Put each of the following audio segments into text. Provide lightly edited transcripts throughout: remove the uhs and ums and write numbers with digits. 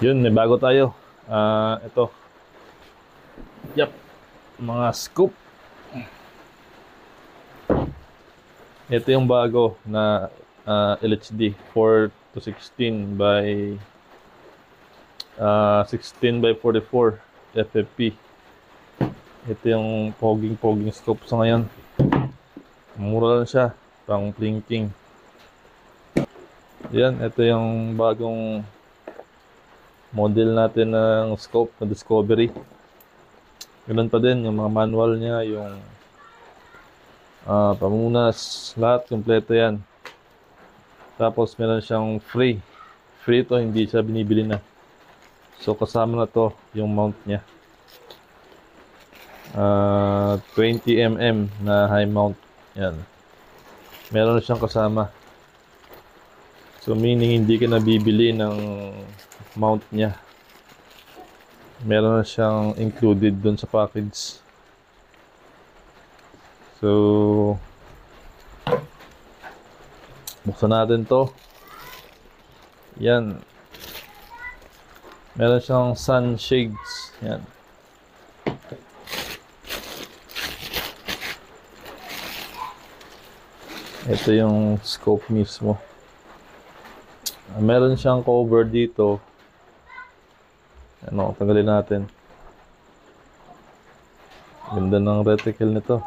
Yun, may bago tayo. Ito. Yep, mga scoop. Ito yung bago na LHD 4 to 16 by 16 by 44 FFP. Ito yung poging scope sa ngayon. Mura lang siya, pang blinking. Yan, ito yung bagong model natin ng scope na Discovery. Ganun pa din, yung mga manual niya, yung pamunas, lahat, kompleto yan. Tapos meron siyang free. Free to, hindi siya binibili na. So kasama na to yung mount niya. 20 mm na high mount. Yan. Meron siyang kasama. So meaning hindi ka nabibili ng mount niya. Meron na siyang included dun sa package. So buksan natin to. Yan. Meron siyang sunshades. Yan. Ito yung scope mismo. Meron siyang cover dito. Ano, tanggalin natin. Ganda ng reticle nito.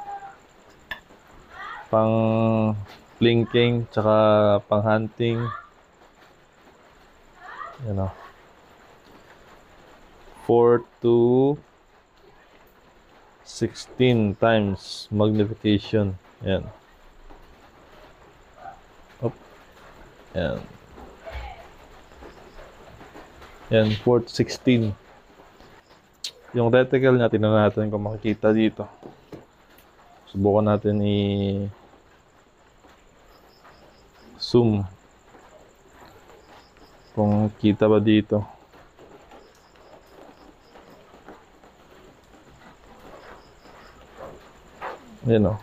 Pang blinking, tsaka pang hunting. Yan o. 4 to 16 times magnification. Yan. Up. Yan. Yan, 4 to 16. Yung reticle niya, tingnan natin kung makikita dito. Subukan natin i-zoom. Kung kita ba dito. Yan o.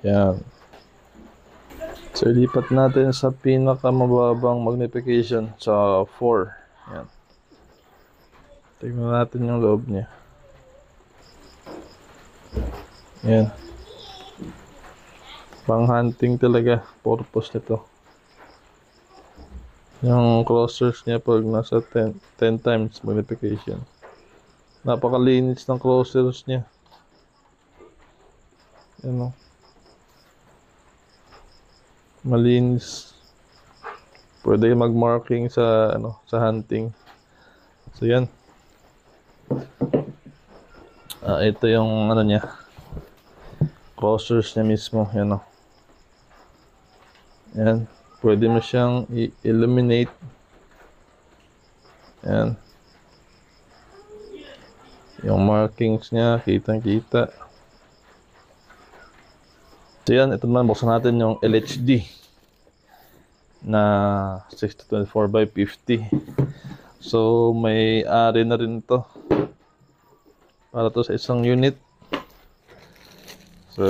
Yan. So, ilipat natin sa pinakamababang magnification sa 4. Yan. Tingnan natin yung loob niya. Yan. Pang hunting talaga. Purpose nito. Yung crossers niya pag nasa 10 times magnification. Napakalinis ng crossers niya. Yan o. Malinis. Pwede mag-marking sa sa hunting. So yan. Ito yung niya. Crossers niya mismo, yan o. Yan. Pwede mo siyang i-illuminate. Yan. Yung markings niya, kitang-kita. So yan, ito naman, buksan natin yung LHD na 6024 by 50. So may ari na rin to para to sa isang unit. So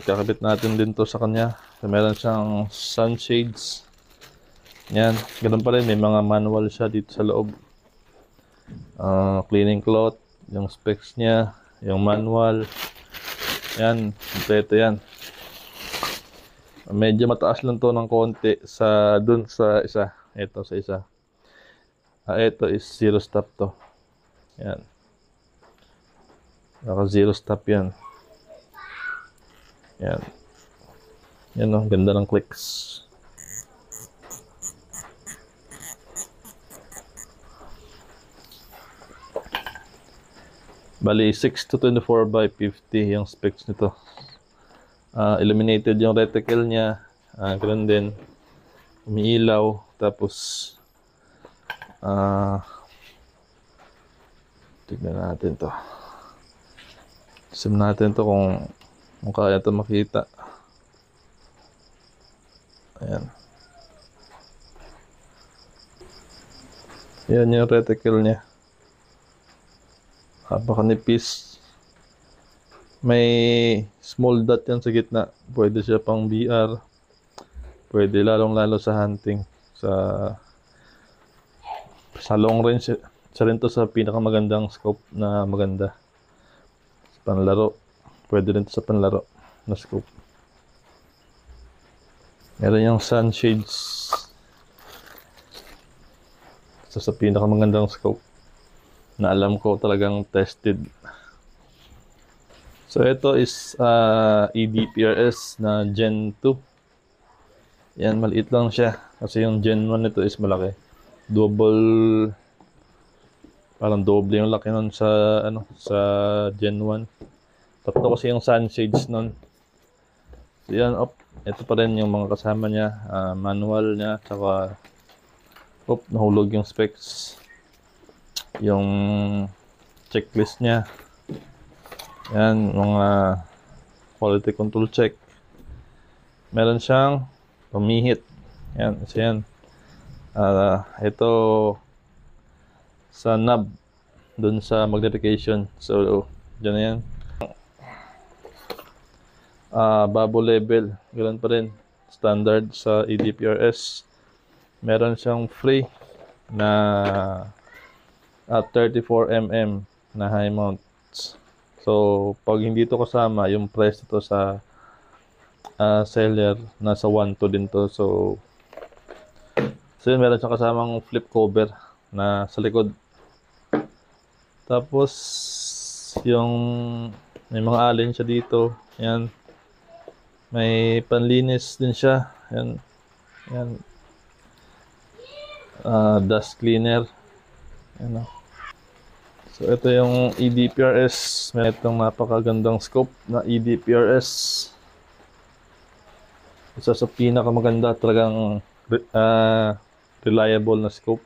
kakabit natin din to sa kanya. So, meron siyang sunshades. Yan, ganun pa rin, may mga manual siya dito sa loob. Cleaning cloth, yung specs niya, yung manual. Yan, kompleto yan. Medyo mataas lang to ng konti sa dun sa isa. Ito sa isa. Ito is zero stop to. Yan. Naka zero stop yan. Yan. Yan o, ganda ng clicks. Bali 6 to 24 by 50 yung specs nito. Illuminated yung reticle niya. Ganun din. Umiilaw. Tapos tignan natin to. Zoom natin to kung kaya to makita. Ayan. Yan yung reticle niya. Napakanipis. May small dot yan sa gitna. Pwede siya pang VR. Pwede lalong-lalo sa hunting. Sa long range, isa rin to sa pinakamagandang scope na maganda. Panlaro. Pwede rin to sa panlaro na scope. Meron yung sunshades. Isa sa pinakamagandang scope na alam ko talagang tested. So ito is EDPRS na Gen 2. Yan, maliit lang siya kasi yung Gen 1 nito is malaki. Parang doble yung laki nun sa Gen 1. Tatlo kasi yung sunshades nun. So yan, ito pa rin yung mga kasama niya, manual niya, tsaka nahulog yung specs. Yung checklist niya. Yan, mga quality control check. Meron siyang pamihit. Yan, isa yan. Ito sa knob dun sa magnification. So, dyan na yan. Bubble level, ganoon pa rin. Standard sa EDPRS. Meron siyang free na 34mm na high mounts. So, pag hindi ito kasama, yung price ito sa seller, nasa 1.2 din to. So yun, meron siyang kasamang flip cover na sa likod. Tapos, may mga allen siya dito. Yan. May panlinis din siya. Yan. Yan. Dust cleaner. Yan. So, ito yung EDPRS. May itong napakagandang scope na EDPRS. Isa sa pinakamaganda talagang reliable na scope.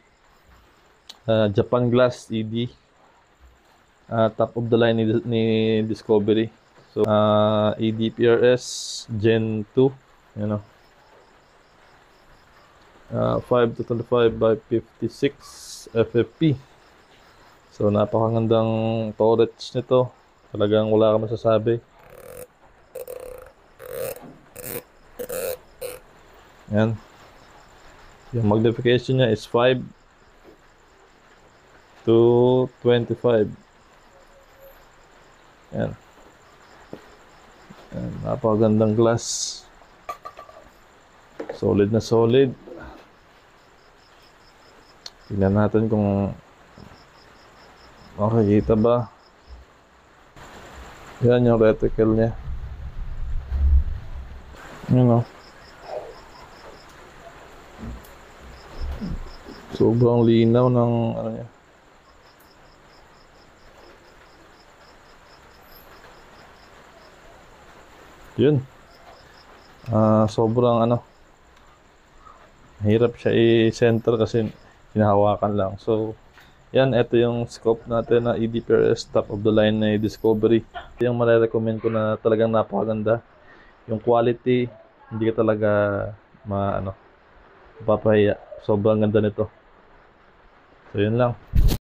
Japan Glass ED. Top of the line ni Discovery. So, EDPRS Gen 2. You know. 5 to 25 by 56 FFP. So, napakagandang storage nito. Talagang wala ka masasabi. Yan. Yung magnification niya is 5 to 25. Yan. Yan. Napakagandang glass. Solid na solid. Tingnan natin kung makikita ba. Yan yung reticle niya. Yun o. Sobrang linaw ng niya. Yun. Sobrang hirap siya i-center kasi hinahawakan lang. So, yan, ito yung scope natin na EDPRS top of the line na Discovery. Yung marirecommend ko na talagang napakaganda. Yung quality, hindi ka talaga mapapahiya. Sobrang ganda nito. So, yun lang.